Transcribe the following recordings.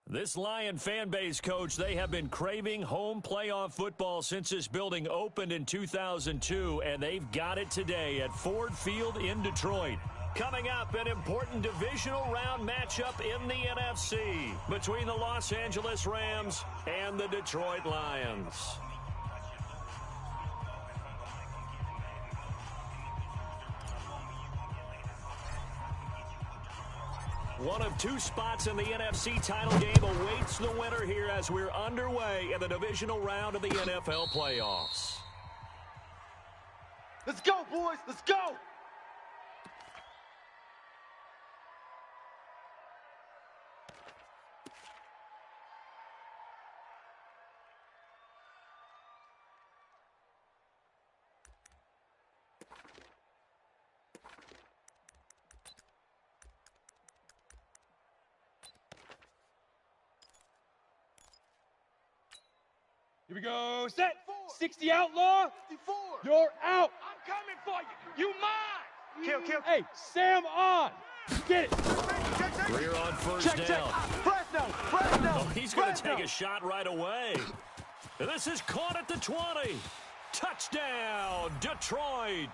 This Lion fan base, Coach, they have been craving home playoff football since this building opened in 2002, and they've got it today at Ford Field in Detroit. Coming up, an important divisional round matchup in the NFC between the Los Angeles Rams and the Detroit Lions. One of two spots in the NFC title game awaits the winner here as we're underway in the divisional round of the NFL playoffs. Let's go, boys. Let's go. Here we go. Set. 60 outlaw. 54. You're out. I'm coming for you. You mine. Kill. Hey, Sam on. Get it. Greer on first down. Fresno. Oh, he's going to take a shot right away. And this is caught at the 20. Touchdown, Detroit.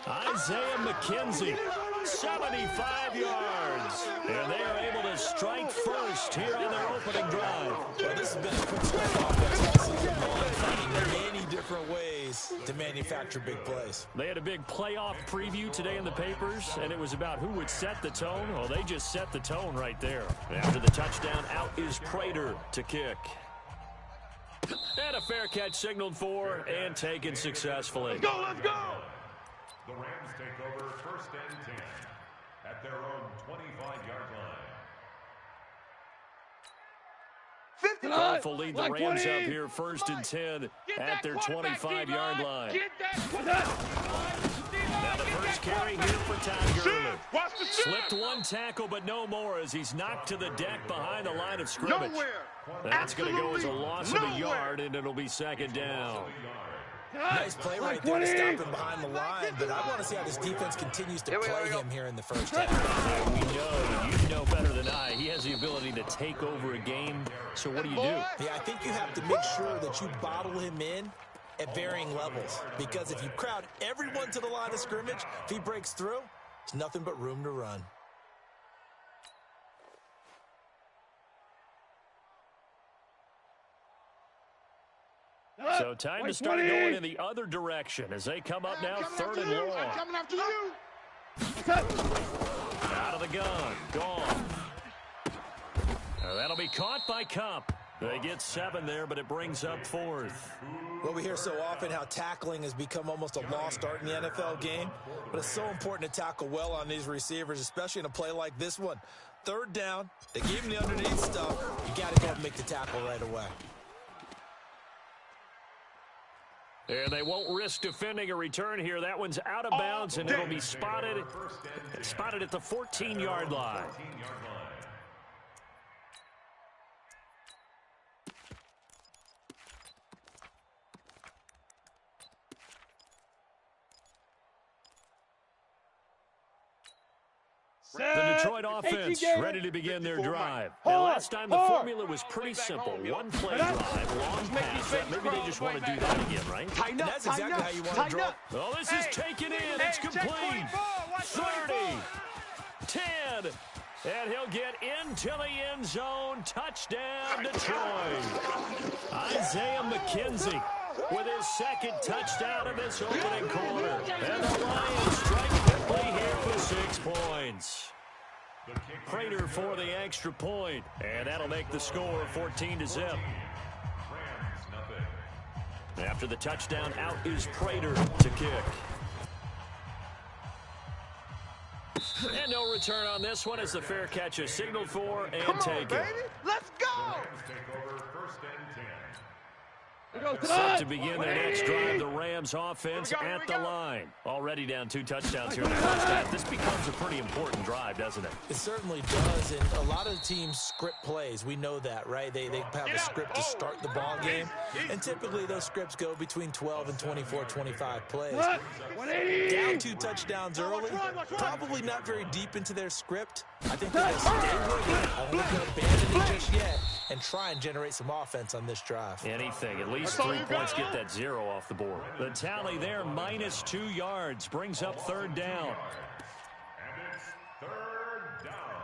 Isaiah McKenzie, 75 yards. And they are able to strike first here on their opening drive. Well, this has been a quick start offense all season long, finding many different ways to manufacture big plays. They had a big playoff preview today in the papers, and it was about who would set the tone. Well, they just set the tone right there. After the touchdown, out is Prater to kick. And a fair catch signaled for and taken successfully. Let's go. The Rams take over first and 10 at their own 25-yard line. Powerful lead the Rams up here first and 10 at their 25-yard line. Now the first carry here for Todd Gurley. Slipped one tackle, but no more as he's knocked to the deck behind the line of scrimmage. That's going to go as a loss of a yard, and it'll be second down. Nice play right there to stop him behind the line, but I want to see how this defense continues to play him here in the first half. We know, you know better than I, he has the ability to take over a game, so what do you do? Yeah, I think you have to make sure that you bottle him in at varying levels, because if you crowd everyone to the line of scrimmage, if he breaks through, there's nothing but room to run. So time to start going in the other direction as they come up now, third and long. I'm coming after you. Out of the gun, gone. That'll be caught by Cup. They get 7 there, but it brings up fourth. Well, we hear so often how tackling has become almost a lost art in the NFL game, but it's so important to tackle well on these receivers, especially in a play like this one. Third down, they gave him the underneath stuff. You got to go and make the tackle right away. And they won't risk defending a return here. That one's out of bounds, and it'll be spotted at the 14-yard line. The Detroit offense ready to begin their drive. Now, last time the formula was pretty simple. One play drive, long pass. Maybe they just want to do that again, right? And that's exactly how you want to draw. Oh, this is taken in. It's complete. 30, 10, and he'll get into the end zone. Touchdown, Detroit. Isaiah McKenzie with his second touchdown of this opening quarter. And the Lions strike quickly here for 6 points. Prater for the extra point, and that'll make the score 14-0. After the touchdown, out is Prater to kick. And no return on this one as the fair catch is signaled for and taken. Let's go. Set to begin their next drive, the Rams offense at the line. Already down 2 touchdowns here in the first half. This becomes a pretty important drive, doesn't it? It certainly does, and a lot of teams script plays. We know that, right? They have a script to start the ball game, and typically those scripts go between 12 and 24, 25 plays. Down 2 touchdowns early, probably not very deep into their script. I think they're going to stay with it. I don't think they'll abandon it just yet and try and generate some offense on this drive. Anything. At least 3 points, get that 0 off the board. The tally there, minus 2 yards, brings up 3rd down. And it's 3rd down.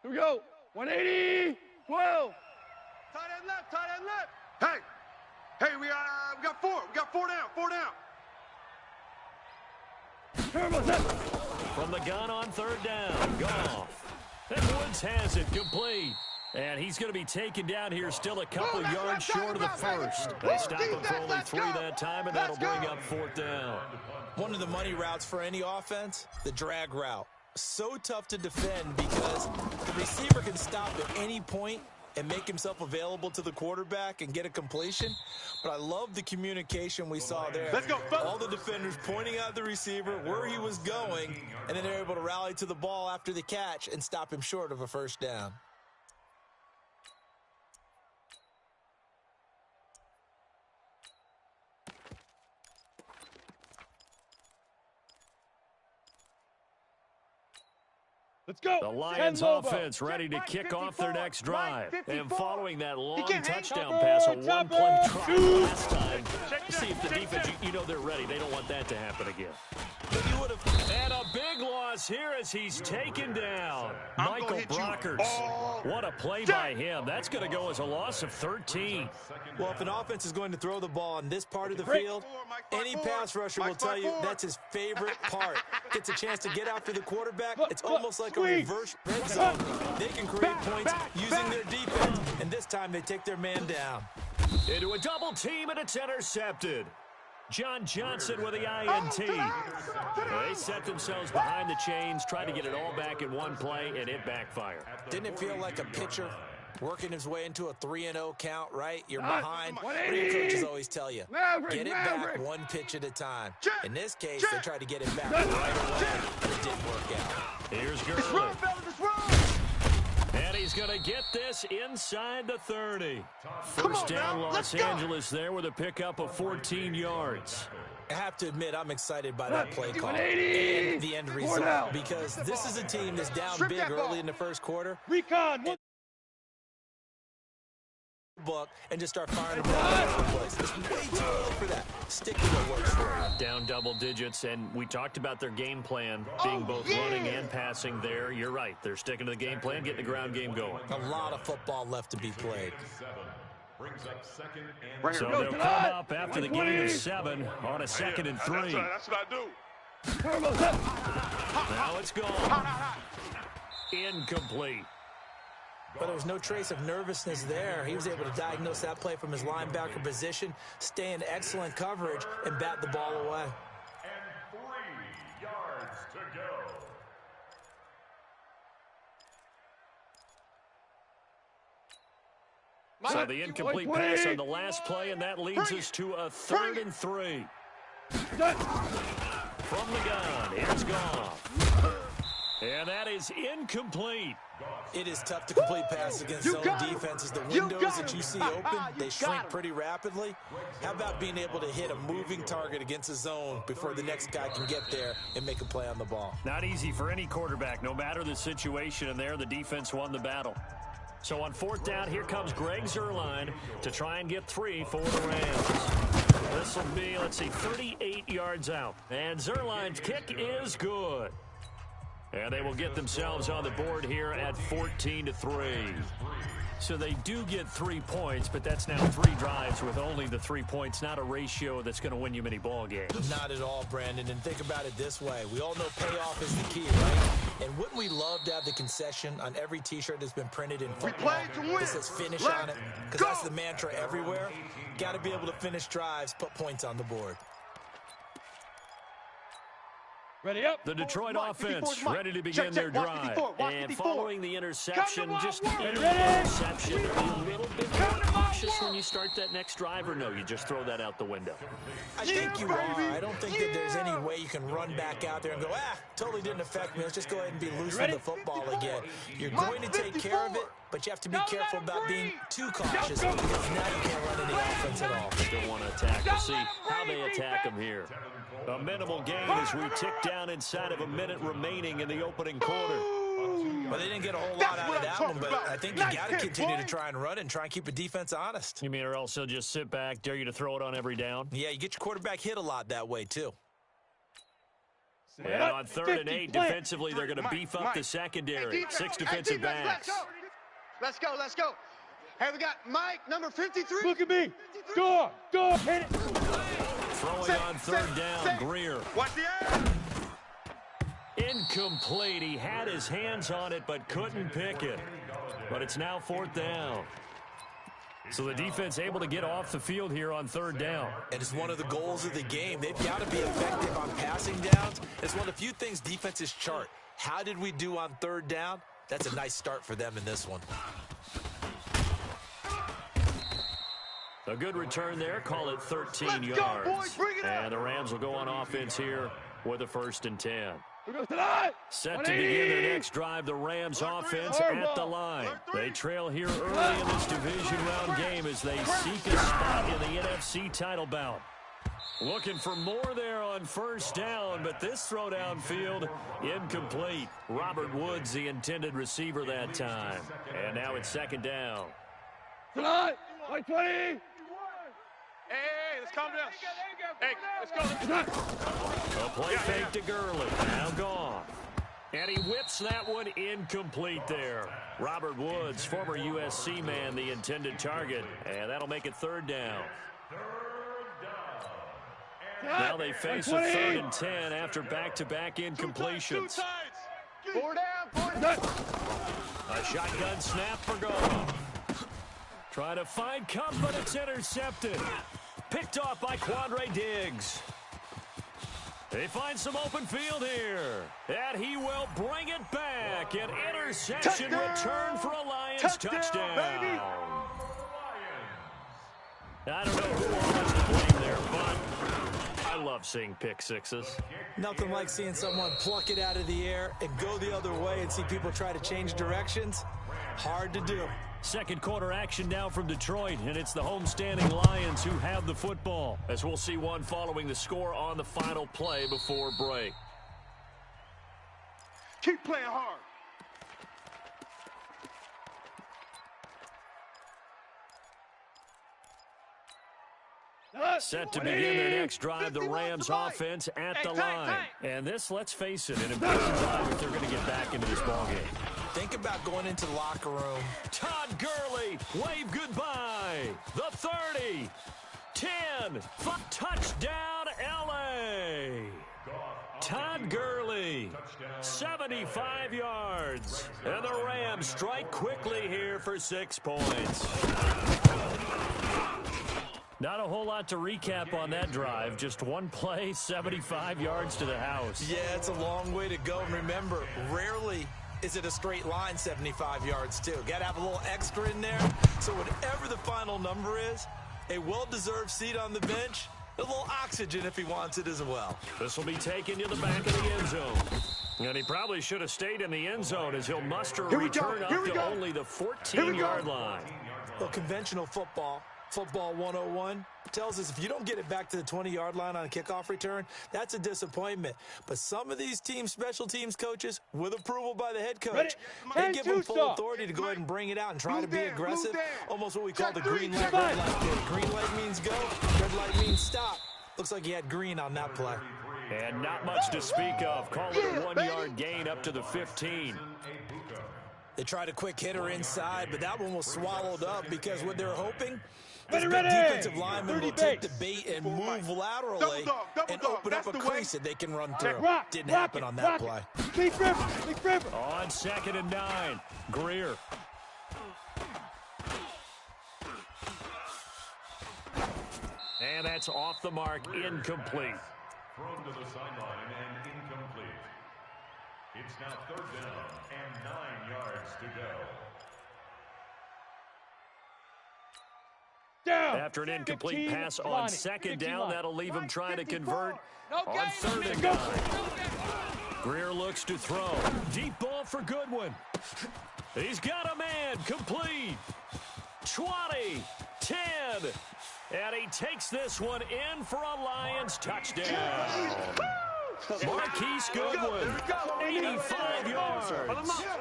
Here we go. 180. 12. Tight end left, tight end left. Hey, we got 4. We got 4 down, 4 down. From the gun on 3rd down, Goff. And Woods has it complete. And he's going to be taken down here, still a couple yards short of the first. They stop him for only 3 that time, and that'll bring up 4th down. One of the money routes for any offense, the drag route. So tough to defend because the receiver can stop at any point and make himself available to the quarterback and get a completion. But I love the communication we saw there. Let's go, folks. All the defenders pointing out the receiver, where he was going, and then they're able to rally to the ball after the catch and stop him short of a 1st down. Let's go. The Lions offense ready to kick off their next drive. And following that long touchdown pass, a 1-play drive last time. See if the defense, you know they're ready. They don't want that to happen again. And a big loss here as he's taken down. Michael Brockers. What a play by him. That's going to go as a loss of 13. Well, if an offense is going to throw the ball in this part of the field, any pass rusher will tell you that's his favorite part. Gets a chance to get after the quarterback. It's almost like a reverse red zone. They can create points using their defense, and this time they take their man down. Into a double team, and it's intercepted. John Johnson with the INT. They set themselves behind the chains, trying to get it all back in one play, and it backfired. Didn't it feel like a pitcher working his way into a 3-0 count, right? You're behind. What do your coaches always tell you? Get it back 1 pitch at a time. In this case, they tried to get it back right away, but it didn't work out. Here's Gurley. And he's going to get this inside the 30. First down, Los Angeles there with a pickup of 14 yards. I have to admit, I'm excited by that play call and the end result because this is a team that's down big early in the first quarter. Recon. Book and just start firing the ball all over the place. It's way too early for that. Stick to what works for you. Down double digits, and we talked about their game plan being both running and passing there. You're right. They're sticking to the game plan, getting the ground game going. A lot of football left to be played. So they'll come up after the gain of 7 on a 2nd and 3. That's what I do. Now it's gone. Incomplete. But there was no trace of nervousness there. He was able to diagnose that play from his linebacker position, stay in excellent coverage, and bat the ball away. And 3 yards to go. So the incomplete pass on the last play, and that leads us to a 3rd and 3. From the gun, it's gone. And that is incomplete. It is tough to complete passes against zone defenses. The windows that you see open, they shrink pretty rapidly. How about being able to hit a moving target against a zone before the next guy can get there and make a play on the ball? Not easy for any quarterback, no matter the situation, and there the defense won the battle. So on 4th down, here comes Greg Zuerlein to try and get 3 for the Rams. This will be, 38 yards out. And Zuerlein's kick is good. And they will get themselves on the board here at 14-3. So they do get 3 points, but that's now 3 drives with only the 3 points, not a ratio that's going to win you many ball games. Not at all, Brandon. And think about it this way. We all know payoff is the key, right? And wouldn't we love to have the concession on every T-shirt that's been printed in football? This says finish on it, because that's the mantra everywhere. Got to be able to finish drives, put points on the board. Ready up. The Detroit Mike, offense 54's Mike. ready to begin Check, their watch drive. 54, watch And 54. following the interception, just Ready, any ready. interception, are you a little bit more cautious when you start that next drive, or no, you just throw that out the window? I think you are. I don't think that there's any way you can run back out there and go, totally didn't affect me. Let's just go ahead and be loose with the football again. You're going to take care of it, but you have to be careful about being too cautious because now you can't run any offense at all. Still want to attack. We'll see how they attack them here. A minimal gain as we tick down inside of a minute remaining in the opening quarter. Well, they didn't get a whole lot out of that one, but I think you got to continue to try and run and try and keep the defense honest. You mean or else they'll just sit back, dare you to throw it on every down? Yeah, you get your quarterback hit a lot that way, too. And on 3rd and 8, defensively, they're going to beef up the secondary. 6 defensive backs. Let's go. Hey, we got Mike, number 53. Look at me. Score. Hit it. Throwing on 3rd down, Greer. Watch the air. Incomplete. He had his hands on it but couldn't pick it. But it's now 4th down. So the defense able to get off the field here on 3rd down. And it's one of the goals of the game. They've got to be effective on passing downs. It's one of the few things defenses chart. How did we do on 3rd down? That's a nice start for them in this one. A good return there. Call it 13 yards. Go, boys. Bring it up. And the Rams will go on offense here with a 1st and 10. Tonight. Set to begin their next drive, the Rams offense at the line. They trail here early in this division round game as they seek a spot in the NFC title bout. Looking for more there on 1st down, but this throw downfield incomplete. Robert Woods, the intended receiver that time. And now it's 2nd down. Tonight. 20. Hey, let's calm down. Hey, let's go. A play fake to Gurley. Now gone. And he whips that one incomplete there. Robert Woods, former USC man, the intended target. And that'll make it 3rd down. Now they face a 3rd and 10 after back-to-back incompletions. 4 down. A shotgun snap for goal. Trying to find Cup, but it's intercepted. Picked off by Quandre Diggs. They find some open field here. And he will bring it back. An interception return for a Lions touchdown. Baby. I don't know who wants to blame there, but I love seeing pick sixes. Nothing like seeing someone pluck it out of the air and go the other way and see people try to change directions. Hard to do. 2nd quarter action now from Detroit, and it's the homestanding Lions who have the football, as we'll see one following the score on the final play before break. Keep playing hard. Set to begin their next drive, the Rams offense at the line. And this, let's face it, an important drive if they're going to get back into this ballgame. Think about going into the locker room. Todd Gurley, wave goodbye. The 30, 10, touchdown L.A. Todd Gurley, 75 yards. And the Rams strike quickly here for 6 points. Not a whole lot to recap on that drive. Just one play, 75 yards to the house. Yeah, it's a long way to go. And remember, rarely is it a straight line 75 yards, too. Got to have a little extra in there. So whatever the final number is, a well-deserved seat on the bench, a little oxygen if he wants it as well. This will be taken to the back of the end zone. And he probably should have stayed in the end zone as he'll muster a return up to only the 14-yard line. Well, conventional football 101, tells us if you don't get it back to the 20-yard line on a kickoff return, that's a disappointment. But some of these team special teams coaches, with approval by the head coach, they give them full authority to go ahead and bring it out and try to be aggressive. Almost what we call the green light, red light theory. Green light means go, red light means stop. Looks like he had green on that play. And not much to speak of. Call it a 1-yard gain up to the 15. They tried a quick hitter inside, but that one was swallowed up because what they're hoping, this big defensive lineman will take the bait and move laterally and open up a crease that they can run through. Didn't happen on that play. On 2nd and 9, Greer. And that's off the mark, incomplete. Thrown to the sideline and incomplete. It's now 3rd down and 9 yards to go. Down. After an incomplete 15 pass on line. 2nd 15 down, line. that'll leave him trying to 54. convert No on gain. 3rd and Go. 9. Greer looks to throw. Deep ball for Goodwin. He's got a man. Complete. 20, 10. And he takes this one in for a Lions touchdown. Marquise Goodwin, 85 yards.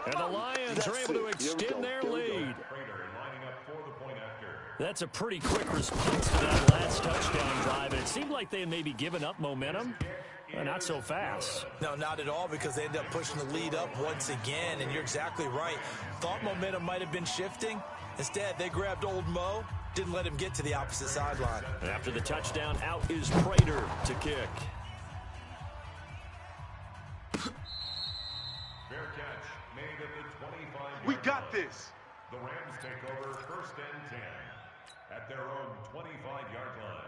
And the Lions are able to extend their lead. That's a pretty quick response to that last touchdown drive. And it seemed like they had maybe given up momentum. Not so fast. No, not at all, because they ended up pushing the lead up once again. And you're exactly right. Thought momentum might have been shifting. Instead, they grabbed old Mo, didn't let him get to the opposite sideline. After the touchdown, out is Prater to kick. Fair catch made at the 25-yard We got line. this. The Rams take over 1st and 10 at their own 25-yard line.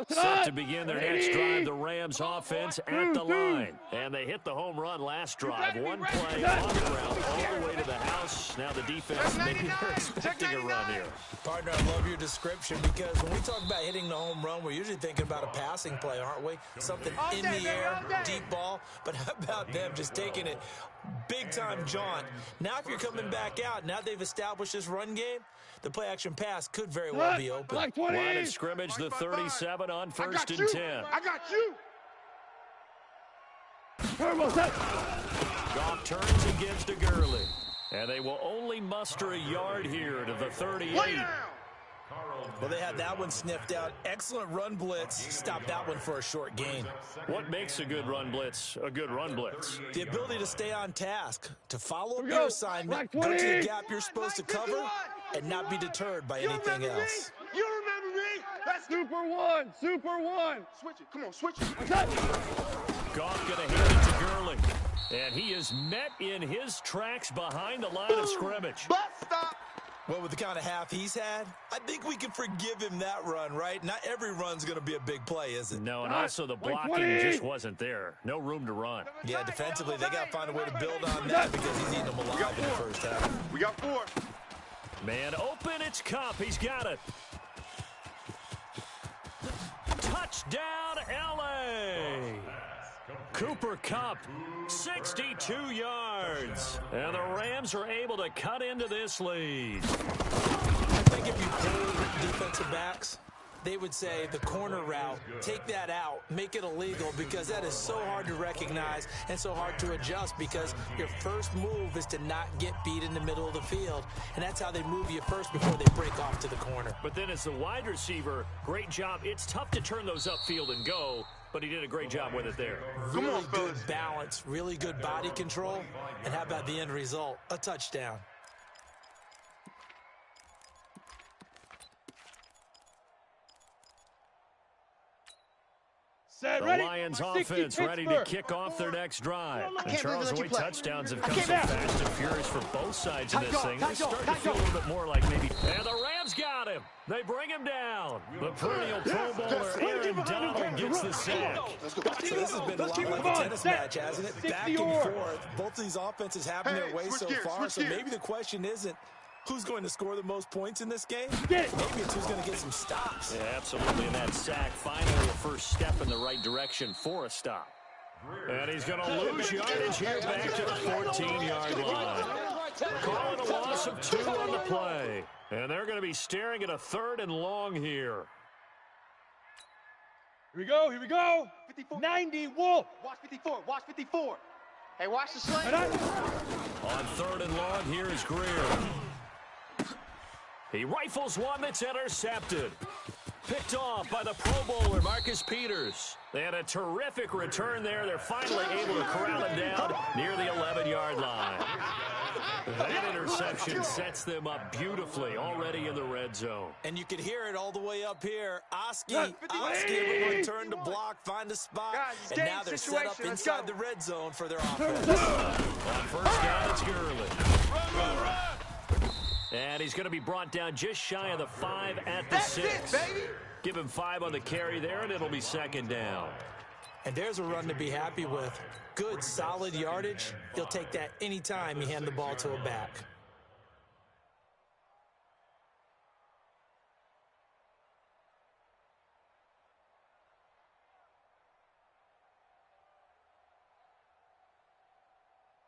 Set to begin their next drive, the Rams offense at the line. And they hit the home run last drive. One play on the ground all the way to the house. Now the defense, maybe they're expecting a run here. Partner, I love your description, because when we talk about hitting the home run, we're usually thinking about a passing play, aren't we? Something in the air, deep ball. But how about them just taking it big-time jaunt? Now if you're coming back out, now they've established this run game, the play-action pass could very well be open. Line of scrimmage, the 37 on 1st and 10. I got you. Goff turns and gives to Gurley. And they will only muster a yard here to the 38. Lay down. Well, they had that one sniffed out. Excellent run blitz. Stopped that one for a short gain. What makes a good run blitz a good run blitz? The ability to stay on task, to follow up your assignment, go to the gap you're supposed to cover, and not be deterred by anything else. You remember me? That's Super one. Super one. Switch it. Come on, switch it. Goff going to hand it to Gurley. And he is met in his tracks behind the line of scrimmage. Bus stop. Well, with the kind of half he's had, I think we can forgive him that run, right? Not every run's going to be a big play, is it? No, and also the blocking just wasn't there. No room to run. Yeah, defensively, they got to find a way to build on that, because he's eating them alive in the first half. We got 4. Man open, it's Cup. He's got it. Touchdown, L.A. Cooper Kupp, 62 yards. And the Rams are able to cut into this lead. I think if you polled defensive backs, they would say the corner route, take that out, make it illegal, because that is so hard to recognize and so hard to adjust, because your first move is to not get beat in the middle of the field. And that's how they move you first before they break off to the corner. But then as the wide receiver, great job. It's tough to turn those upfield and go, but he did a great job with it there. Really good balance, really good body control. And how about the end result? A touchdown. The Lions offense ready to kick off their next drive. And Charles, the way touchdowns have come so fast and furious for both sides of this thing, they're starting to feel a little bit more like maybe. And the Rams got him. They bring him down. The perennial Pro Bowler Aaron Donald gets the sack. So this has been a lot like a tennis match, hasn't it? Back and forth. Both of these offenses having their way so far. So maybe the question isn't who's going to score the most points in this game. Maybe it's who's going to get some stops. Yeah, absolutely. And that sack, finally a first step in the right direction for a stop. And he's going to lose yardage here back to the 14-yard line. Calling a loss of 2 on the play. And they're going to be staring at a 3rd and long here. Here we go. Here we go. 54. 90 Wolf. Watch 54. Watch 54. Hey, watch the slant. On 3rd and long, here is Greer. He rifles one that's intercepted. Picked off by the Pro Bowler, Marcus Peters. They had a terrific return there. They're finally able to corral him down near the 11-yard line. That interception sets them up beautifully already in the red zone. And you can hear it all the way up here. Oski will return to block, find a spot, and now they're set up inside the red zone for their offense. On first down, it's Gurley. And he's going to be brought down just shy of the 5 at the 6. Give him 5 on the carry there, and it'll be second down. And there's a run to be happy with. Good, solid yardage. He'll take that anytime you hand the ball to a back.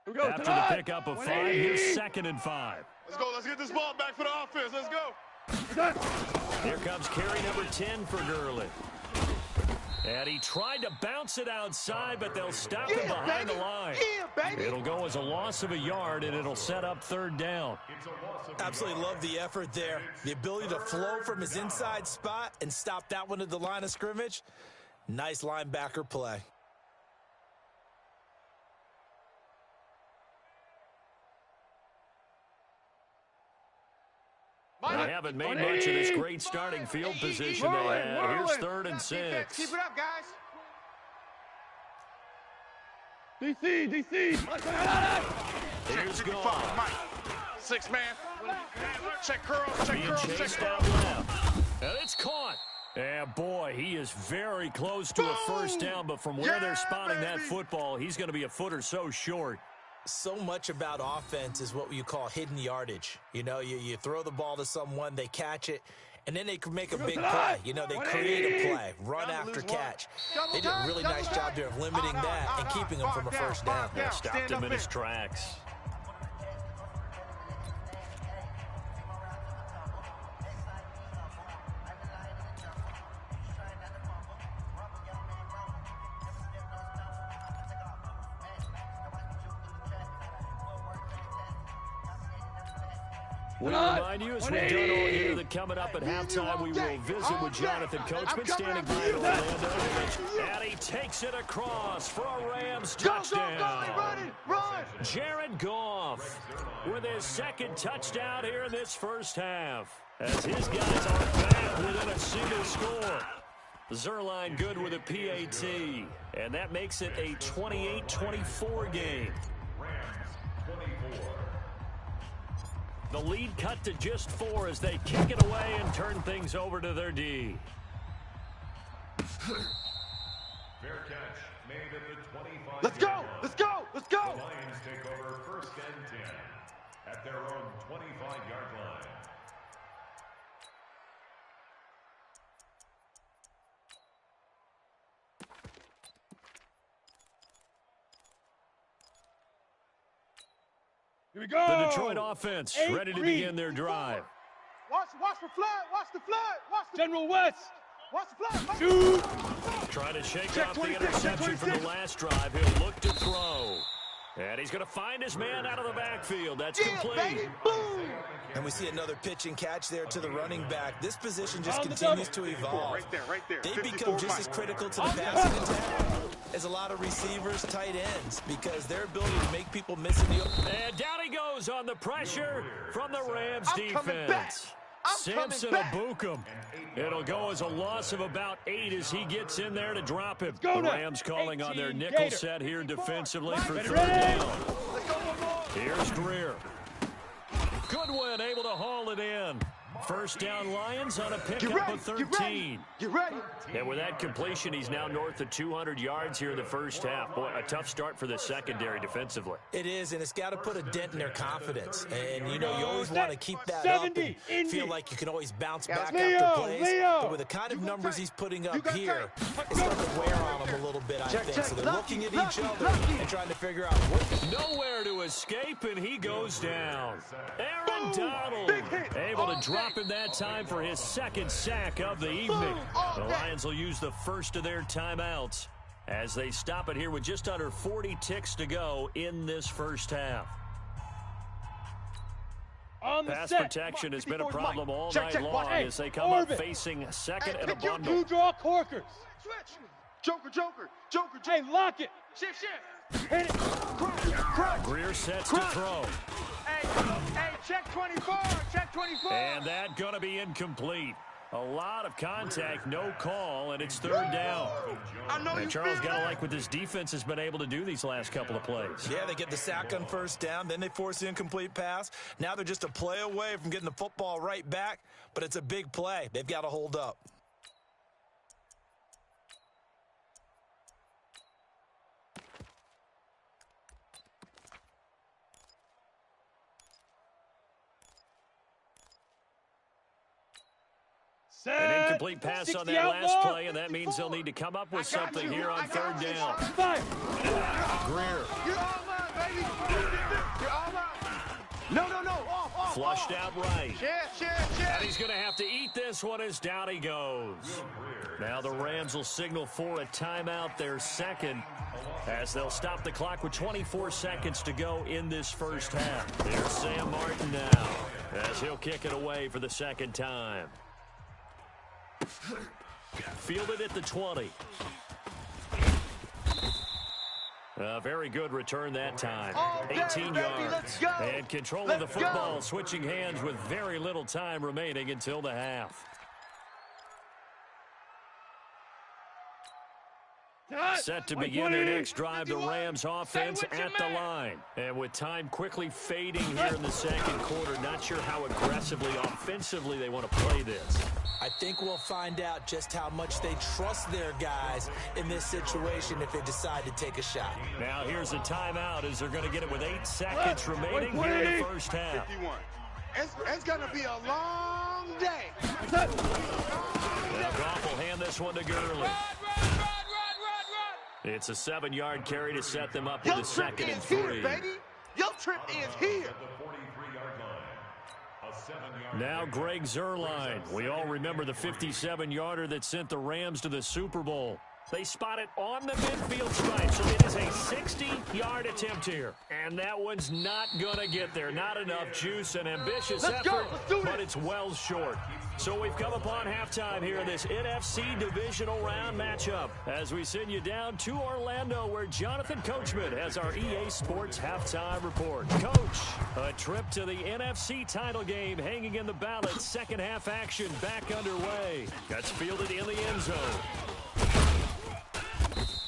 After the pickup of 5, here's 2nd and 5. Let's go. Let's get this ball back for the offense. Let's go. Here comes carry number 10 for Gurley. And he tried to bounce it outside, but they'll stop him behind the line. It'll go as a loss of a yard, and it'll set up 3rd down. Absolutely love the effort there. The ability to flow from his inside spot and stop that one at the line of scrimmage. Nice linebacker play. They haven't made much of this great starting field position they had. Here's 3rd and 6. Keep it up, guys. DC. Here's Goff. Mike. 6 man. Check curls. Being chased out left. And it's caught. And boy, he is very close to a first down, but from where they're spotting that football, he's going to be a foot or so short. So much about offense is what you call hidden yardage. You know, you throw the ball to someone, they catch it, and then they can make a big play. You know, they create a play, run after catch. They did a really nice job there of limiting that and keeping him from a first down. Stopped him in his tracks. We remind you, as we've done all year, that coming up at halftime, we will visit with Jonathan Coachman standing by in Orlando. And he takes it across for a Rams touchdown. Jared Goff with his 2nd touchdown here in this first half, as his guys are back within a single score. Zerline good with a PAT, and that makes it a 28-24 game. The lead cut to just 4 as they kick it away and turn things over to their D. Fair catch made at the 25. Let's go. The Lions take over 1st and 10 at their own 25-yard line. Here we go. The Detroit offense ready to begin their drive. Watch the flood. Watch the flood. General West. Watch the flood. Shoot. Trying to shake off the interception from the last drive. He'll look to throw. And he's going to find his man out of the backfield. That's complete. And we see another pitch and catch there to the running back. This position just continues to evolve. Right there. They become just as critical to the passing attack as a lot of receivers, tight ends, because their ability to make people miss in the open. And down he goes on the pressure from the Rams defense. Samson Abukum. It'll go as a loss of about 8 as he gets in there to drop him. The Rams calling on their nickel set here defensively for 3rd down. Here's Greer. Goodwin able to haul it in. First down Lions on a pickup of 13. Get ready. And with that completion, he's now north of 200 yards here in the first half. Boy, a tough start for the secondary defensively. It is, and it's got to put a dent in their confidence. And, you know, you always want to keep that up and feel like you can always bounce back after plays. But with the kind of numbers he's putting up here, it's starting to wear on them a little bit, I think. So they're looking at each other and trying to figure out what. Nowhere to escape, and he goes down. Aaron Donald able to drop him that time for his 2nd sack of the evening. The Lions will use the first of their timeouts as they stop it here with just under 40 ticks to go in this first half. On the Pass set. protection has been a problem all Check, night long hey, as they come Orbit. up facing second and a pick your bundle. Two draw corkers. Switch. Joker. Hey, lock it. Shift. Hit it. Crunch. Greer sets to throw. Hey, check 24. Check 24. And that going to be incomplete. A lot of contact, no call, and it's third down. I know And you Charles feel got to that. like what this defense has been able to do these last couple of plays. Yeah, they get the sack on first down, then they force the incomplete pass. Now they're just a play away from getting the football right back, but it's a big play. They've got to hold up. An incomplete pass on that last play, and that means they'll need to come up with something here on third down. Fire. Greer You're all mine, baby. You're all mine. No. Off. flushed out right. Share. And he's going to have to eat this one as down he goes. Now the Rams will signal for a timeout, their second, as they'll stop the clock with 24 seconds to go in this first half. There's Sam Martin now, as he'll kick it away for the second time. Fielded at the 20. A very good return that time. 18 yards. And controlling the football, switching hands with very little time remaining until the half. Set to begin their next drive, the Rams offense at the line. And with time quickly fading here in the second quarter, not sure how aggressively, offensively they want to play this. I think we'll find out just how much they trust their guys in this situation if they decide to take a shot. Now here's a timeout as they're going to get it with 8 seconds remaining here in the first half. 51. It's going to be a long day. Now Goff will hand this one to Gurley. It's a 7-yard carry to set them up with a second and 3. Here, baby. Your trip is here. Now Greg Zuerlein. We all remember the 57-yarder that sent the Rams to the Super Bowl. They spot it on the midfield stripe, so it is a 60-yard attempt here. And that one's not going to get there. Not enough juice and ambitious effort, but it's well short. So we've come upon halftime here in this NFC divisional round matchup as we send you down to Orlando where Jonathan Coachman has our EA Sports halftime report. Coach, a trip to the NFC title game hanging in the balance. Second half action back underway. That's fielded in the end zone.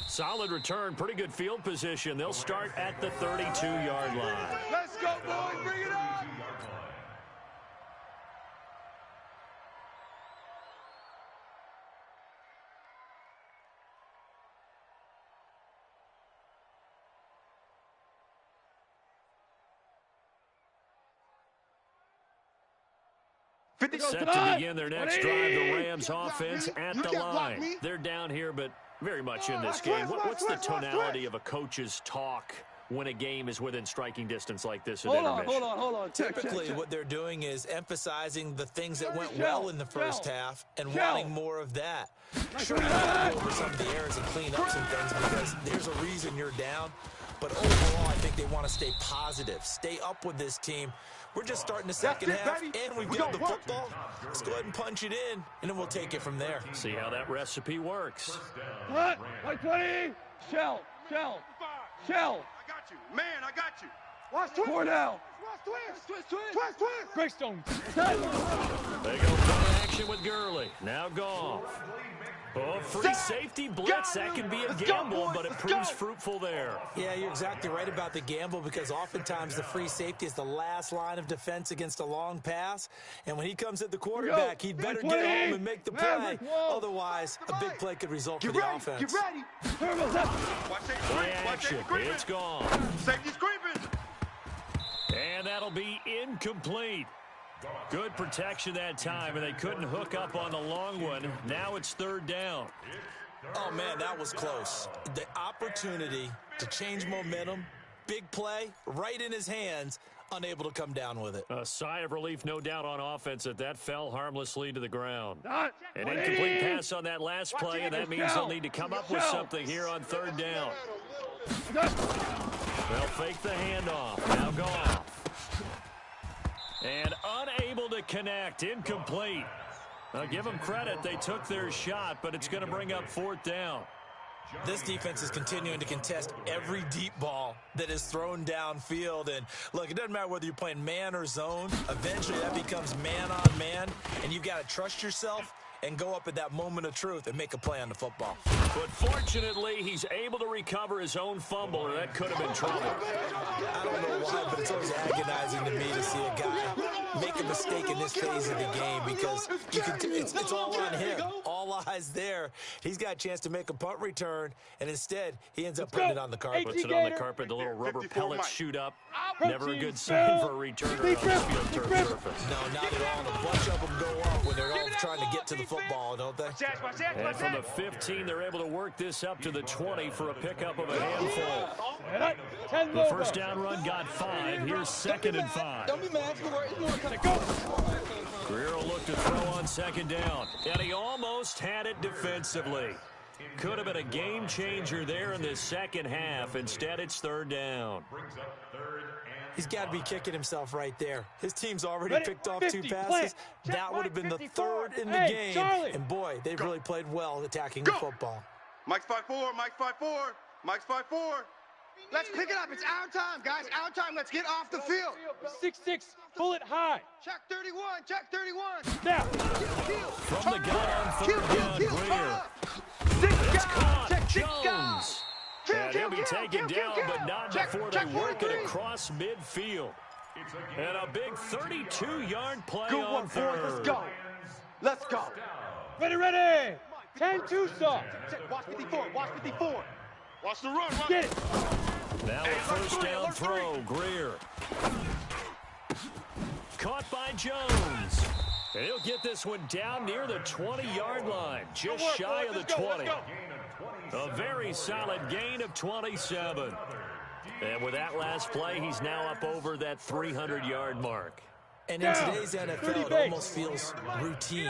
Solid return, pretty good field position. They'll start at the 32-yard line. Let's go, boys. Bring it on. Set to begin their next drive, the Rams offense at the line. They're down here, but very much in this game. What's the tonality of a coach's talk when a game is within striking distance like this at intermission? Hold on. Typically, what they're doing is emphasizing the things that went well in the first half and wanting more of that. Sure, you have to go over some of the errors and clean up some things because there's a reason you're down. But overall, I think they want to stay positive, stay up with this team. We're just starting the second half, and we've got the football. Let's go ahead and punch it in, and then we'll take it from there. See how that recipe works. Cut. 120. Shell. I got you. Man, I got you. Watch twist. 4 down. Twist. Greystone. They go for action with Gurley. Now Goff. Oh, free safety blitz. That can be a gamble, but it proves fruitful there. Yeah, you're exactly right about the gamble because oftentimes the free safety is the last line of defense against a long pass. And when he comes at the quarterback, he'd better get home and make the play. Otherwise, a big play could result for the offense. Get ready. Play action. It's gone. Safety's creeping. And that'll be incomplete. Good protection that time, and they couldn't hook up on the long one. Now it's third down. Oh, man, that was close. The opportunity to change momentum, big play, right in his hands, unable to come down with it. A sigh of relief, no doubt, on offense that fell harmlessly to the ground. An incomplete pass on that last play, and that means they'll need to come up with something here on third down. They'll fake the handoff. Now Goff. And unable to connect. Incomplete. Now, give them credit. They took their shot, but it's going to bring up 4th down. This defense is continuing to contest every deep ball that is thrown downfield. And, look, it doesn't matter whether you're playing man or zone. Eventually, that becomes man on man, and you've got to trust yourself and go up at that moment of truth and make a play on the football. But fortunately, he's able to recover his own fumble, or that could have been trouble. I don't know why, but it's always agonizing to me to see a guy make a mistake in this phase of the game because you can it's all on him. All eyes there. He's got a chance to make a punt return, and instead, he ends up putting it on the carpet. Puts it on the carpet. The little rubber pellets shoot up. Never a good sign for a returner on this field turf surface. No, not at all. And a bunch of them go up when they're all trying to get to the football, don't they? And from the 15, they're able to work this up to the 20 for a pickup of a handful. The first down run got 5. Here's 2nd and 5. Don't be mad. Go. Greer will look to throw on 2nd down. And he almost had it defensively. Could have been a game changer there in this second half. Instead, it's 3rd down. He's got to be kicking himself right there. His team's already picked off 2 passes. That would have been the 3rd in the game. And, boy, they've really played well attacking the football. Mike's 5-4. Mike's 5-4. Mike's 5-4. Let's pick it up. It's our time, guys. Our time. Let's get off the field. 6-6. Pull it high. Check 31. Check 31. Now. From the gun on 3rd down, Greer. It's caught. Jones. And he'll be taken down, but not before they work it across midfield. And a big 32-yard play on 3rd. Let's go. Let's go. Ready. 10-2 soft. Watch 54. Watch 54. Watch the run. Get it. Now a first down throw, Greer. Caught by Jones. And he'll get this one down near the 20-yard line, just shy of the 20. A very solid gain of 27. And with that last play, he's now up over that 300-yard mark. And in today's NFL, it almost feels routine.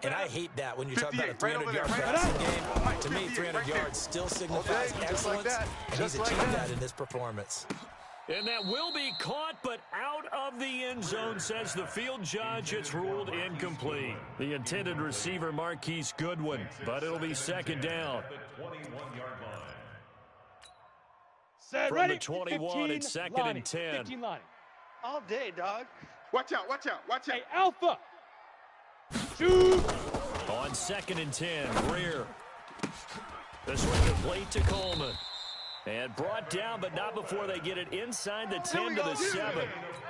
And I hate that when you talk about a 300-yard passing game. To me, 300 yards still signifies excellence, and he's achieved that in this performance. And that will be caught, but out of the end zone, says the field judge. It's ruled incomplete. The intended receiver, Marquise Goodwin, but it'll be 2nd down. From the 21, it's 2nd and 10. All day, dog. Watch out. Watch out. Watch out. Hey, Alpha. Shoot. On 2nd and 10, Greer. This one complete to Coleman. And brought down, but not before they get it inside the 10 to the 7.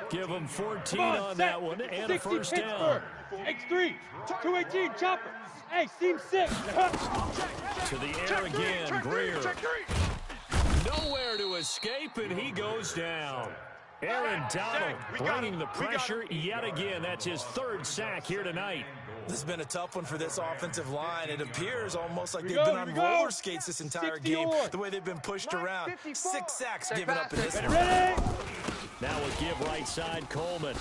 Give them 14 on that one, and a first down. X3, 218, chopper. Hey, seam 6. To the air again, Greer. Nowhere to escape, and he goes down. Aaron Donald bringing the pressure yet again. That's his 3rd sack here tonight. This has been a tough one for this offensive line. It appears almost like they've been on roller skates this entire game, the way they've been pushed around. 6 sacks given up in this one. Now we'll give right side Coleman.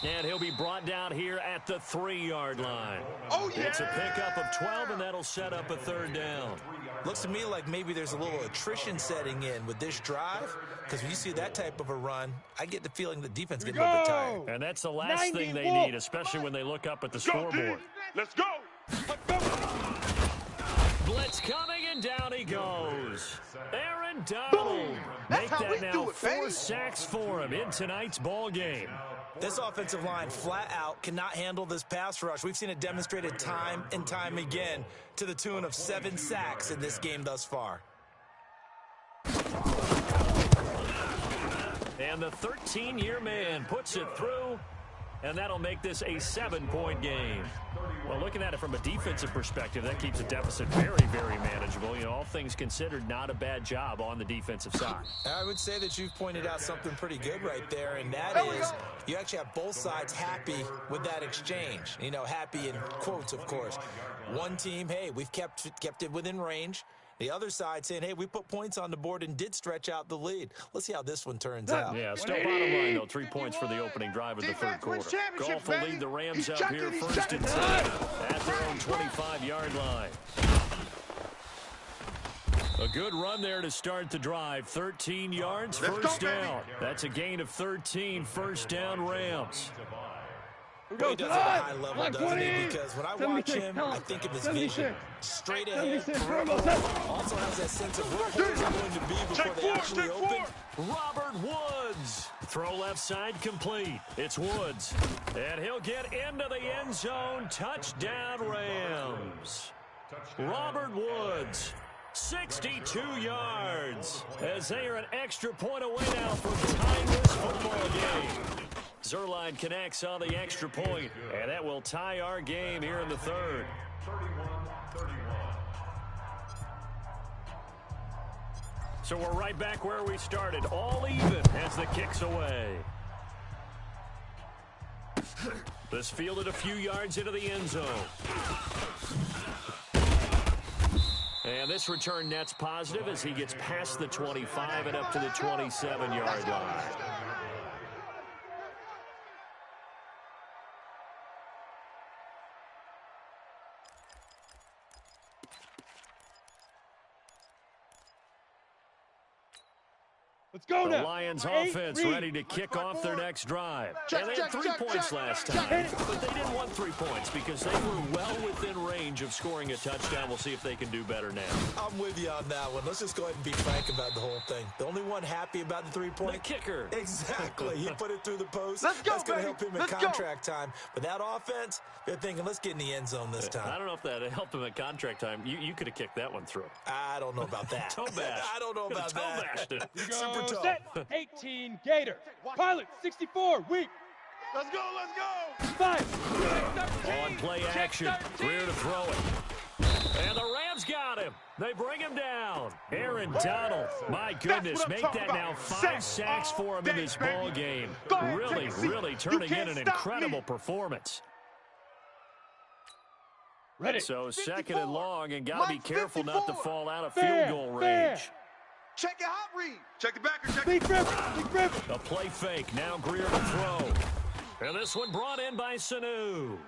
And he'll be brought down here at the 3-yard line. It's a pickup of 12, and that'll set up a 3rd down. Looks to me like maybe there's a little attrition setting in with this drive, because when you see that type of a run, I get the feeling the defense getting a little bit tired. And that's the last thing they need, especially when they look up at the scoreboard. Let's go. Blitz coming, and down he goes. Aaron Donald. Make that now 4 sacks for him in tonight's ball game. This offensive line flat out cannot handle this pass rush. We've seen it demonstrated time and time again to the tune of 7 sacks in this game thus far. And the 13-year man puts it through, and that'll make this a 7-point game. Well, looking at it from a defensive perspective, that keeps the deficit very, very manageable. You know, all things considered, not a bad job on the defensive side. I would say that you've pointed out something pretty good right there, and that is you actually have both sides happy with that exchange. You know, happy in quotes, of course. One team, hey, we've kept it within range. The other side saying, hey, we put points on the board and did stretch out the lead. Let's see how this one turns out. Yeah, still bottom line, though. 3 points for the opening drive of the 3rd quarter. Goff will lead the Rams up here 1st and 10 at their own 25-yard line. A good run there to start the drive. 13 yards, first down. That's a gain of 13, first down Rams. Well, he does it at a high level, doesn't he? Because when I watch him, I think of his vision. Straight ahead, also has that sense of where holes are going to be before they actually open. Robert Woods. Throw left side complete. It's Woods. And he'll get into the end zone. Touchdown Rams. Robert Woods. 62 yards as they are an extra point away now from tying this football game. Zerline connects on the extra point, and that will tie our game here in the third. 31-31. So we're right back where we started, all even as the kick's away. This fielded a few yards into the end zone. And this return net's positive as he gets past the 25 and up to the 27-yard line. Let's go The now. Lions offense ready to kick off their next drive. And they had 3 points last time, but they didn't want 3 points because they were well within range of scoring a touchdown. We'll see if they can do better now. I'm with you on that one. Let's just go ahead and be frank about the whole thing. The only one happy about the 3-point? The kicker. Exactly. He put it through the post. Let's go, That's going to baby. help him in contract time. But that offense, they're thinking, let's get in the end zone this time. I don't know if that helped him at contract time. You could have kicked that one through. I don't know about that. Toe bash. I don't know about Toe that. bashed it. Super Go toe. set. 18 Gator. Pilot 64 weak. Let's go, let's go. 5. On play action. Greer to throw it. And the Rams got him. They bring him down. Aaron Donald. My goodness, make that now 5 sacks for him in this ball game. Really turning in an incredible performance. Ready. So second and long, and got to be Mike's careful not to 54. fall out of Fair, field goal fair. range. Check your hot read. Check the backer, check Big grip. A play fake. Now Greer to throw. And this one brought in by Sanu.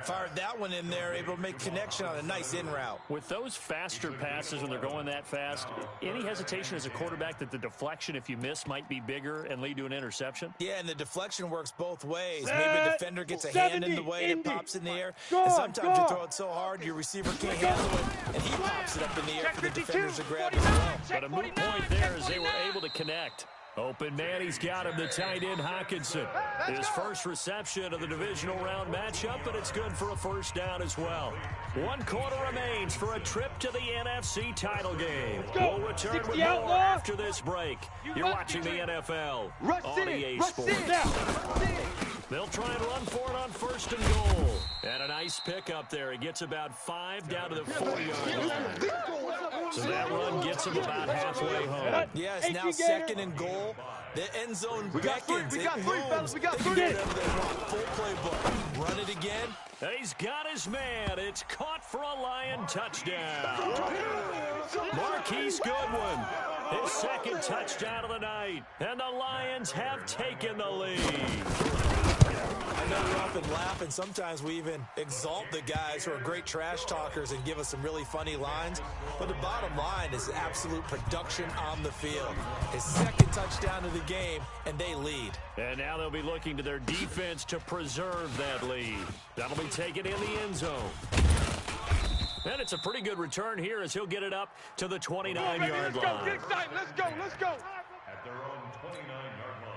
Fired that one in there, able to make connection on a nice in route. With those faster passes when they're going that fast, any hesitation as a quarterback that the deflection, if you miss, might be bigger and lead to an interception? Yeah, and the deflection works both ways. Set. Maybe a defender gets a hand in the way and it pops in the air. And sometimes you throw it so hard your receiver can't handle it, and he pops it up in the air for the defenders to grab as well. But a moot point there as they were able to connect. Open man, he's got him, the tight end Hawkinson. His first reception of the divisional round matchup, but it's good for a first down as well. 1 quarter remains for a trip to the NFC title game. We'll return with more after this break. You're watching the NFL on EA Sports. They'll try and run for it on 1st and goal. And a nice pickup there. He gets about 5 down to the 4-yard line. So that run gets him about halfway home. Yes, now 2nd and goal. The end zone beckons. We got 3, fellas. We got 3. Full playbook. Run it again. He's got his man. It's caught for a Lion touchdown. Marquise Goodwin, his 2nd touchdown of the night. And the Lions have taken the lead. I know we often laugh, and sometimes we even exalt the guys who are great trash talkers and give us some really funny lines. But the bottom line is absolute production on the field. His 2nd touchdown of the game, and they lead. And now they'll be looking to their defense to preserve that lead. That'll be taken in the end zone. And it's a pretty good return here as he'll get it up to the 29-yard line. Get excited. Let's go. At their own 29-yard line.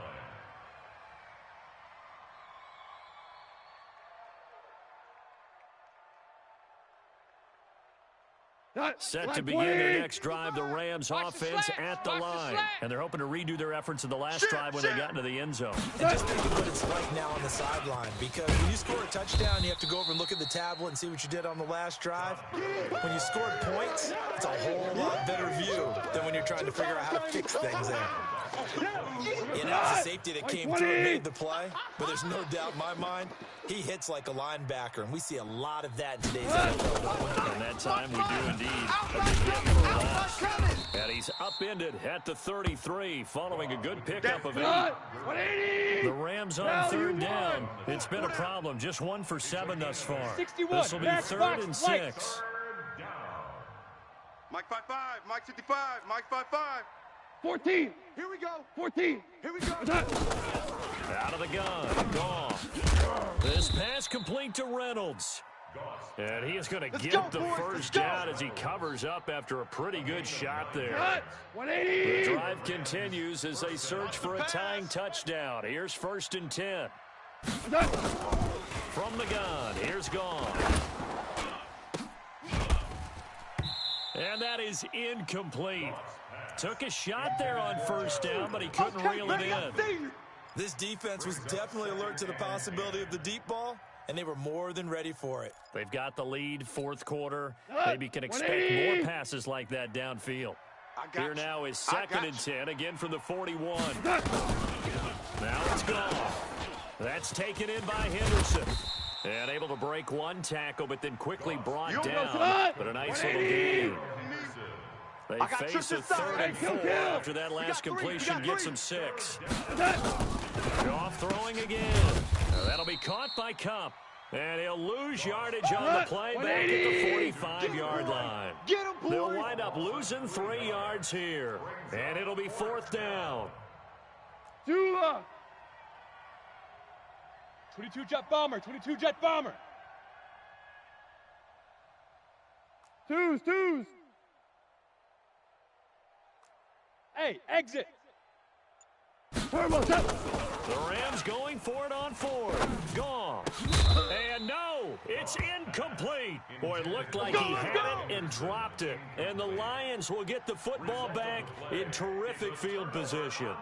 Set to begin their next drive, the Rams offense at the line. And they're hoping to redo their efforts in the last drive when they got into the end zone. And just think of what it's like now on the sideline, because when you score a touchdown, you have to go over and look at the tablet and see what you did on the last drive. When you scored points, it's a whole lot better view than when you're trying to figure out how to fix things there. Yeah, that was a safety that came through and made the play, but there's no doubt in my mind, he hits like a linebacker, and we see a lot of that in today's NFL. And that time we do indeed. A big hit for a loss. And he's upended at the 33 following a good pickup of 8. The Rams on 3rd down. It's been a problem. Just 1 for 7 thus far. This will be 3rd and 6. Mike 5-5, Mike 55, Mike 5-5. 14. Here we go. 14. Here we go. Out of the gun. Gone. This pass complete to Reynolds. And he is going to get the first down as he covers up after a pretty good shot there. Cut. 180. The drive continues as they search for a tying touchdown. Here's 1st and 10. From the gun, here's Gone. And that is incomplete. Took a shot there on 1st down, but he couldn't reel it in. This defense was definitely alert to the possibility of the deep ball, and they were more than ready for it. They've got the lead, 4th quarter. Maybe can expect more passes like that downfield. Here now is 2nd and 10, again from the 41. Now it's Gone. That's taken in by Henderson. And able to break one tackle, but then quickly brought down. But a nice little gain. They face a 3rd and 4 after that last completion gets them 6. Off throwing again. That'll be caught by Cup. And he'll lose yardage on the play back at the 45-yard line. They'll wind up losing 3 yards here. And it'll be 4th down. 22 jet bomber. 22 jet bomber. Twos. Hey, exit. The Rams going for it on 4th. Gone. And no, it's incomplete. Boy, it looked like he had it and dropped it. And the Lions will get the football back in terrific field position.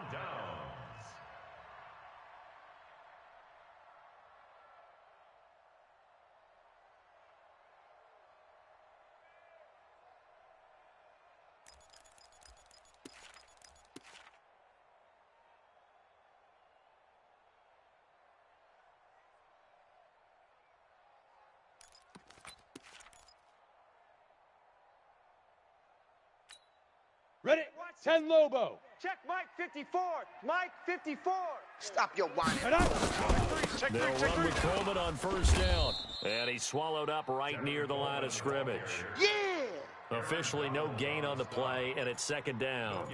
Ready? 10 Lobo. Check Mike 54. Mike 54. Stop your whining. They'll run with Coleman on 1st down. And he's swallowed up right near the line of scrimmage. Yeah. Officially no gain on the play, and it's 2nd down.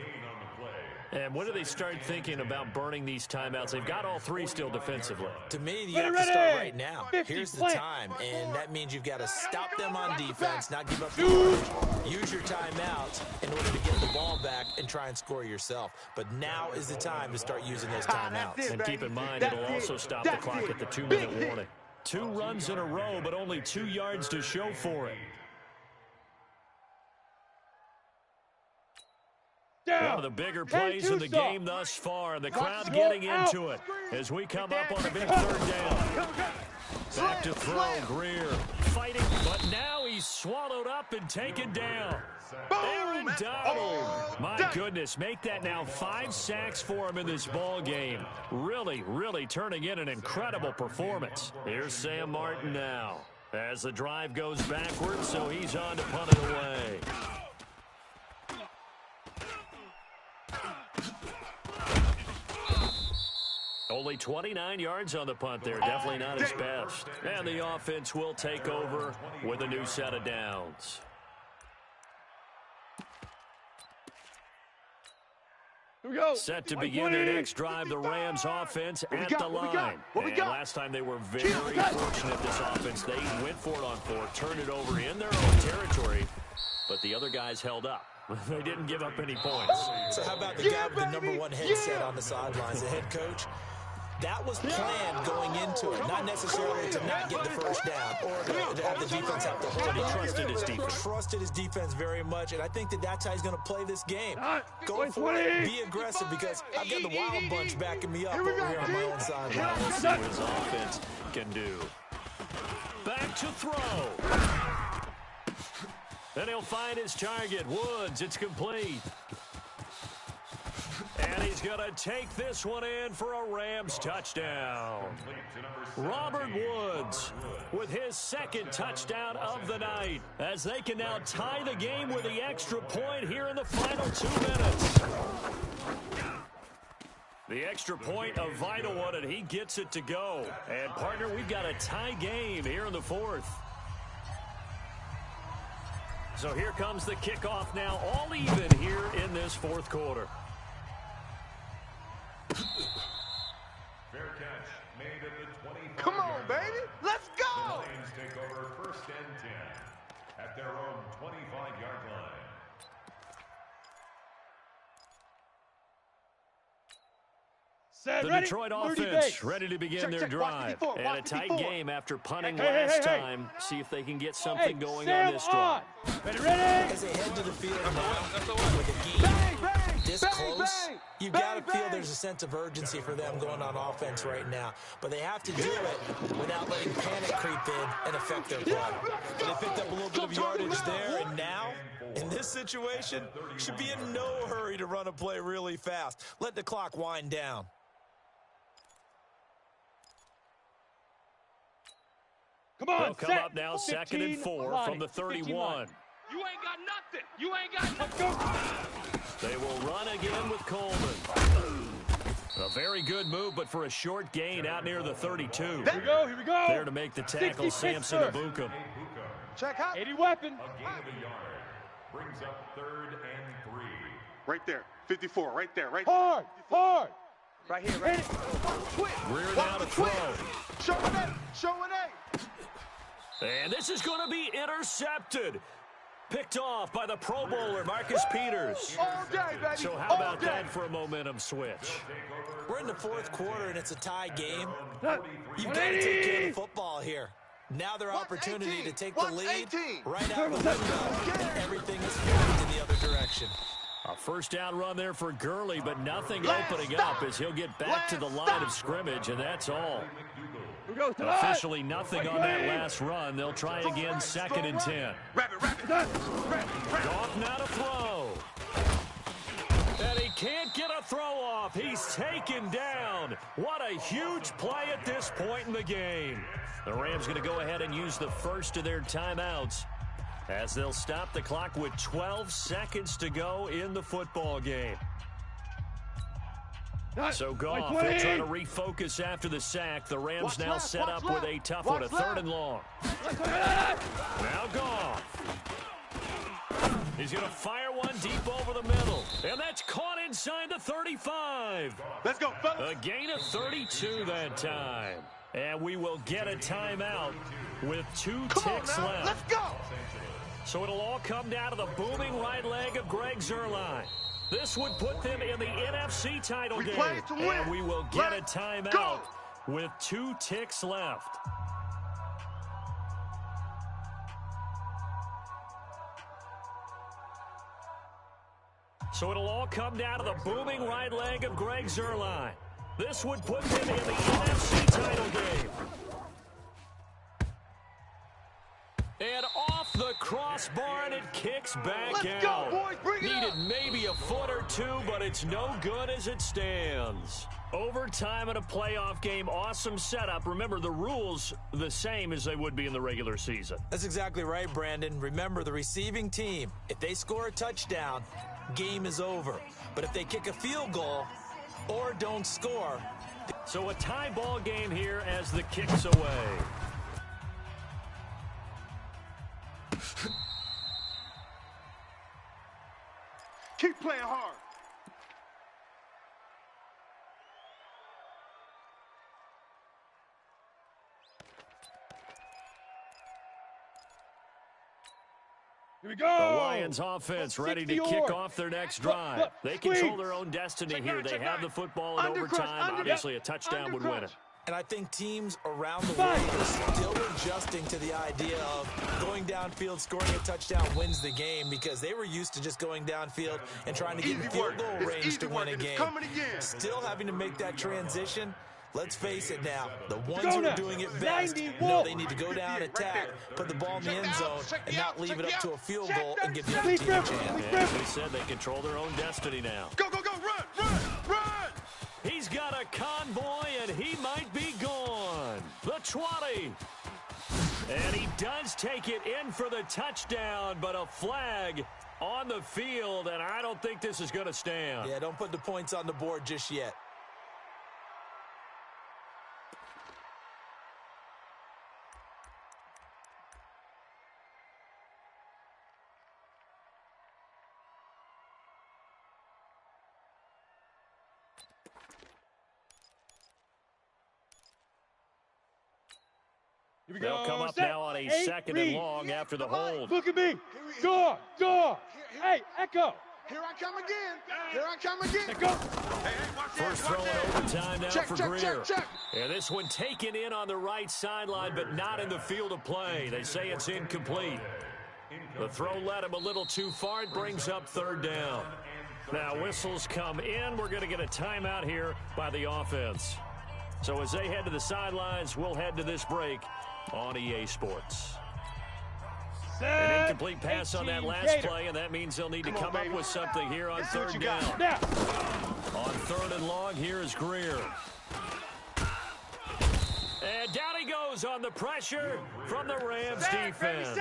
And when do they start thinking about burning these timeouts? They've got all 3 still defensively. To me, you have to start right now. Here's the time, and that means you've got to stop them on defense, not give up the yardage. Use your timeouts in order to get the ball back and try and score yourself. But now is the time to start using those timeouts. And keep in mind, it'll also stop the clock at the 2-minute warning. 2 runs in a row, but only 2 yards to show for it. One of the bigger plays in the game thus far. The crowd getting into it as we come up on a big 3rd down. Back to throw, Greer fighting, but now he's swallowed up and taken down. Aaron Donald. My goodness, make that now 5 sacks for him in this ball game. Really turning in an incredible performance. Here's Sam Martin now as the drive goes backwards, so he's on to punt it away. Only 29 yards on the punt there. Definitely not his best. And the offense will take over with a new set of downs. Here we go. Set to begin their next drive, the Rams offense at the line. And last time they were very fortunate, this offense. They went for it on 4, turned it over in their own territory, but the other guys held up. They didn't give up any points. So how about the guy with the #1 headset on the sidelines, the head coach? That was planned going into it, not necessarily to not get the first down or to have the defense have to hold it. He trusted his defense. Trusted his defense very much, and I think that's how he's going to play this game. Go for it, be aggressive, because I've got the Wild Bunch backing me up over here on my own sideline. Let's see what his offense can do. Back to throw. And he'll find his target. Woods, it's complete. And he's going to take this one in for a Rams touchdown. Robert Woods with his 2nd touchdown of the night, as they can now tie the game with the extra point here in the final 2 minutes. The extra point, a vital one, and he gets it to go. And, partner, we've got a tie game here in the 4th. So here comes the kickoff now, all even here in this fourth quarter. Fair catch made at the 25. Come on, baby. Let's go. The Lions take over first and 10 at their own 25-yard line. The Detroit offense ready to begin their drive. And a tight game after punting last time. See if they can get something going on this drive. Ready? As they head to the field now with a game this close, you've got to feel there's a sense of urgency for them going on offense right now. But they have to do it without letting panic creep in and affect their play. But they picked up a little bit of yardage there, and now, in this situation, should be in no hurry to run a play really fast. Let the clock wind down. Come on, They'll come up now, 2nd and 4 from the 31. You ain't got nothing. You ain't got nothing. They will run again with Coleman. A very good move, but for a short gain out near the 32. Here we go. There to make the tackle, Samson Abukum. Check out. 80 weapon. A gain of a yard brings up 3rd and 3. Right there. 54. Right there. Right Hard. Right here. Right here. Greer now to throw. Show an eight. And this is going to be intercepted. Picked off by the Pro Bowler, Marcus Peters. All day, baby. So how about that for a momentum switch? We're in the fourth quarter, and it's a tie game. You've got to take care of the football here. Now their opportunity to take the lead right out of the window, and everything is flipped in the other direction. A first down run there for Gurley, but nothing opening up as he'll get back to the line of scrimmage, and that's all. Officially nothing on that last run. They'll try again, 2nd and 10. Goff now to throw. And he can't get a throw off. He's taken down. What a huge play at this point in the game. The Rams going to go ahead and use the first of their timeouts as they'll stop the clock with 12 seconds to go in the football game. So Goff, he'll try to refocus after the sack. The Rams now set up with a tough one, a 3rd and long. Now Goff. He's going to fire one deep over the middle. And that's caught inside the 35. Let's go, fellas. A gain of 32 that time. And we will get a timeout with 2 ticks left. Let's go. So it'll all come down to the booming right leg of Greg Zuerlein. This would put them in the NFC title game. And we will get a timeout with 2 ticks left. So it'll all come down to the booming right leg of Greg Zuerlein. This would put them in the NFC title game. And off the crossbar, and it kicks back out. Let's go, boys. Bring it Needed up. maybe a foot or two, but it's no good as it stands. Overtime in a playoff game, awesome setup. Remember, the rules the same as they would be in the regular season. That's exactly right, Brandon. Remember, the receiving team, if they score a touchdown, game is over. But if they kick a field goal or don't score. So a tie ball game here as the kick's away. Keep playing hard. Here we go. The Lions offense ready to kick off their next drive. They control their own destiny here. They have the football in overtime. Obviously, a touchdown would win it. And I think teams around the world are still adjusting to the idea of going downfield, scoring a touchdown wins the game, because they were used to just going downfield and trying to get in field goal range to win a game. Still having to make that transition. Let's face it now, the ones who are doing it best know they need to go down, attack, put the ball in the end zone, and not leave it up to a field goal and give the other team a chance. Yeah, as we said, they control their own destiny now. Go, go, go, run! He's got a convoy, and he might be gone. The 20. And he does take it in for the touchdown, but a flag on the field, and I don't think this is going to stand. Yeah, don't put the points on the board just yet. They'll come up now on a second and long after the hold. Look at me. Door. Hey, Echo. Here I come again. Here I come again. Go. First throw in overtime now for Greer. Check. And this one taken in on the right sideline, but not in the field of play. They say it's incomplete. The throw led him a little too far. It brings up third down. Now whistles come in. We're going to get a timeout here by the offense. So as they head to the sidelines, we'll head to this break on EA Sports. An incomplete pass on that last play, and that means they'll need to come up with something here on third down. On third and long, here is Greer. And down he goes on the pressure from the Rams defense.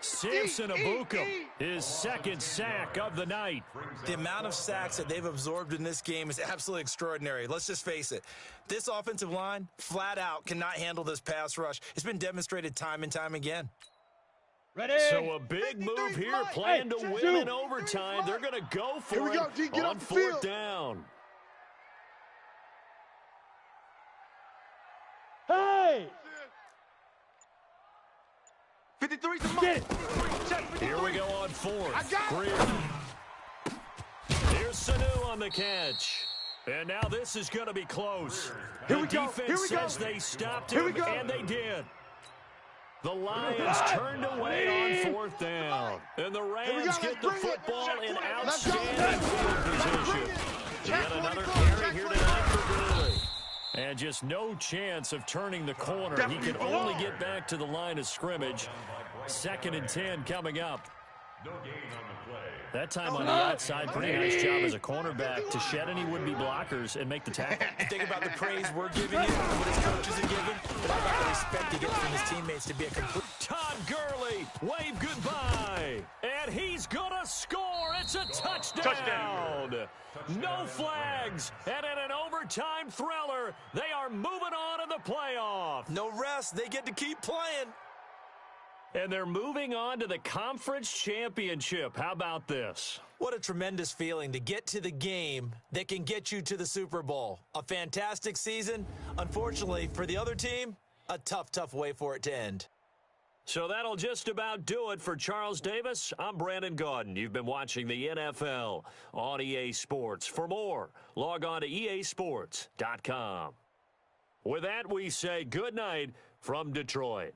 Samson Ebukam, his second sack of the night. The amount of sacks that they've absorbed in this game is absolutely extraordinary. Let's just face it. This offensive line, flat out, cannot handle this pass rush. It's been demonstrated time and time again. Ready? So a big move here, planned to win in overtime. They're going to go for it on fourth down. Hey! 53's the Get it. Here we go on fourth. Greer. Here's Sanu on the catch. And now this is going to be close. The defense says they stopped him, and they did. The Lions turned away on fourth down. And the Rams get the football in outstanding field position. Yet another carry here tonight for Gurley. And just no chance of turning the corner. He can only get back to the line of scrimmage. 2nd and 10 coming up. No gain on the play. That time on the outside, pretty nice job as a cornerback to shed any would-be blockers and make the tackle. Think about the praise we're giving him, what his coaches are giving, but how about the respect he gets from his teammates to be a complete... Todd Gurley, wave goodbye. And he's going to score. It's a touchdown. No flags. And in an overtime thriller, they are moving on to the playoff. No rest. They get to keep playing. And they're moving on to the conference championship. How about this? What a tremendous feeling to get to the game that can get you to the Super Bowl. A fantastic season. Unfortunately, for the other team, a tough way for it to end. So that'll just about do it for Charles Davis. I'm Brandon Gaudin. You've been watching the NFL on EA Sports. For more, log on to easports.com. With that, we say good night from Detroit.